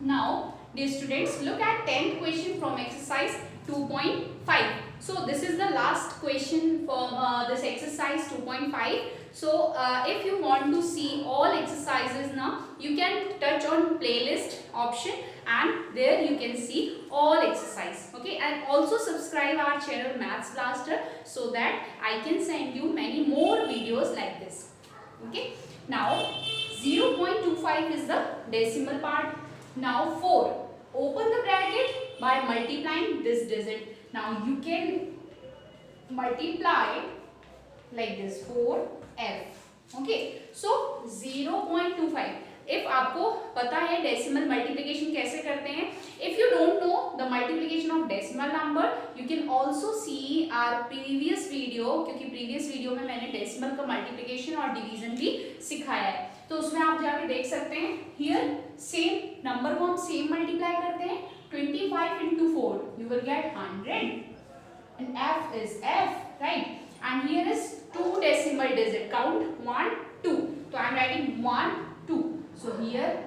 Now, dear students, look at 10th question from exercise 2.5. So, this is the last question for this exercise 2.5. So, if you want to see all exercises now, you can touch on playlist option and there you can see all exercise. Okay, and also subscribe our channel Maths Blaster so that I can send you many more videos like this. Okay, now 0.25 is the decimal part. Now 4, open the bracket by multiplying this digit. Now you can multiply like this 4f. Okay, so 0.25. If आपको पता है decimal multiplication कैसे करते हैं, if you don't know the multiplication of decimal number, you can also see our previous video, क्योंकि previous video में मैंने decimal का multiplication और division भी सिखाया है, तो उसमें आप जाके देख सकते हैं. Here same number को हम same multiply करते हैं. 25 into 4, you will get 100, and f is f, right? And here is 2 decimal digit. Count 1, 2. So I am writing 1, 2. So here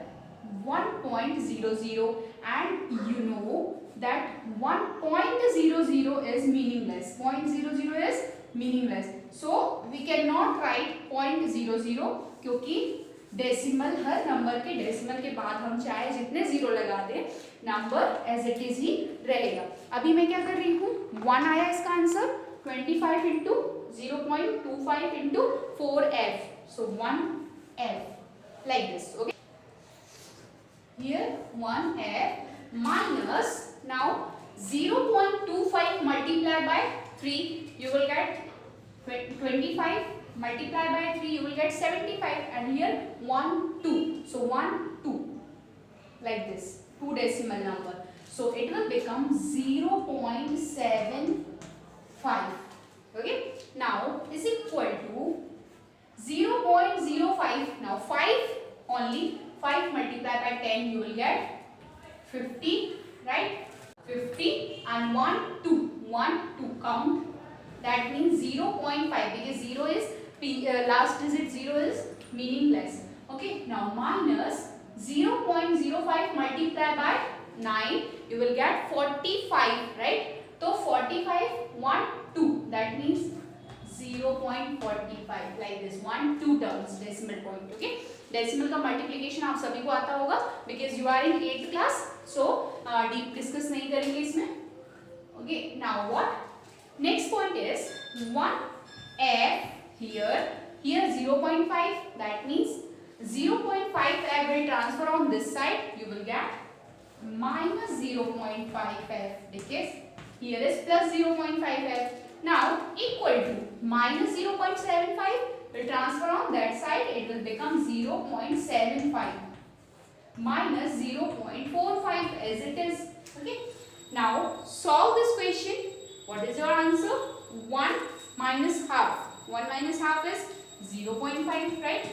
1.00, and you know that 1.00 is meaningless. 0.00 is meaningless. So we cannot write 0.00 क्योंकि decimal हर number के decimal के बाद हम चाहे जितने zero लगा दें, नंबर एज इट इज ही रहेगा. अभी मैं क्या कर रही हूँ, 1 आया इसका answer. 25 into 0.25 into 4f. So 1f like this. Okay. Here 1f minus, now 0.25 multiplied by 3, you will get 25. Multiply by 3, you will get 75, and here 1, 2. So 1, 2 like this, 2 decimal number. So it will become 0.75. Okay. Now is equal to 0.05. Now 5 only. 5 multiplied by 10, you will get 50, right? 50 and 1, 2. 1, 2 count. That means 0.5 because 0 is last digit 0 is meaningless. Okay, now minus 0.05 multiplied by 9, you will get 45, right? So 45, 1, 2, that means 0.45 like this. 1, 2 terms decimal point. Okay, decimal का multiplication आप सभी को आता होगा because you are in 8th class. So deep discuss नहीं करेंगे इसमें. Okay, now what? Next point is 1f. Here 0.5, that means 0.5 f will transfer on this side, you will get minus 0.5 f because here is plus 0.5 f. Now equal to minus 0.75 will transfer on that side, it will become 0.75 minus 0.45 as it is. Okay. Now solve this question. What is your answer? 1 minus half. 1 minus half is 0.5, right?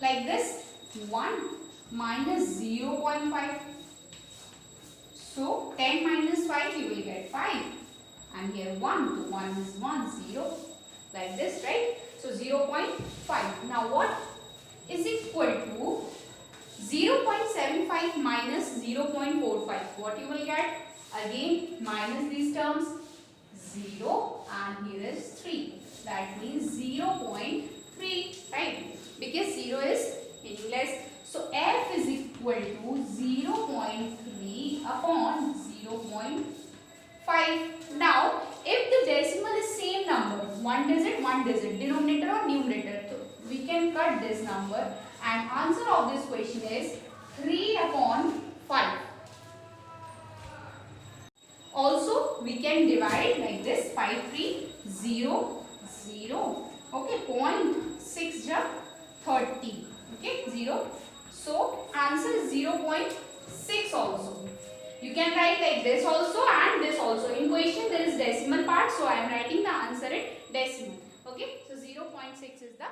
Like this, 1 minus 0.5. So 10 minus 5, you will get 5. And here 1, so 1 is 1, 0. Like this, right? So 0.5. Now what is equal to 0.75 minus 0.45? What you will get? Again, minus these terms. 0 and here is 3, that means 0.3, right? Because 0 is meaningless. So f is equal to 0.3 upon 0.5. Now if the decimal is same number, one digit, denominator or numerator, so we can cut this number, and answer of this question is 3 upon 5. Also, we can divide like this, 5, 3, 0, 0. Okay, 0.6 ja 30. Okay, 0. So, answer is 0.6 also. You can write like this also and this also. In question, there is decimal part, so I am writing the answer in decimal. Okay, so 0.6 is the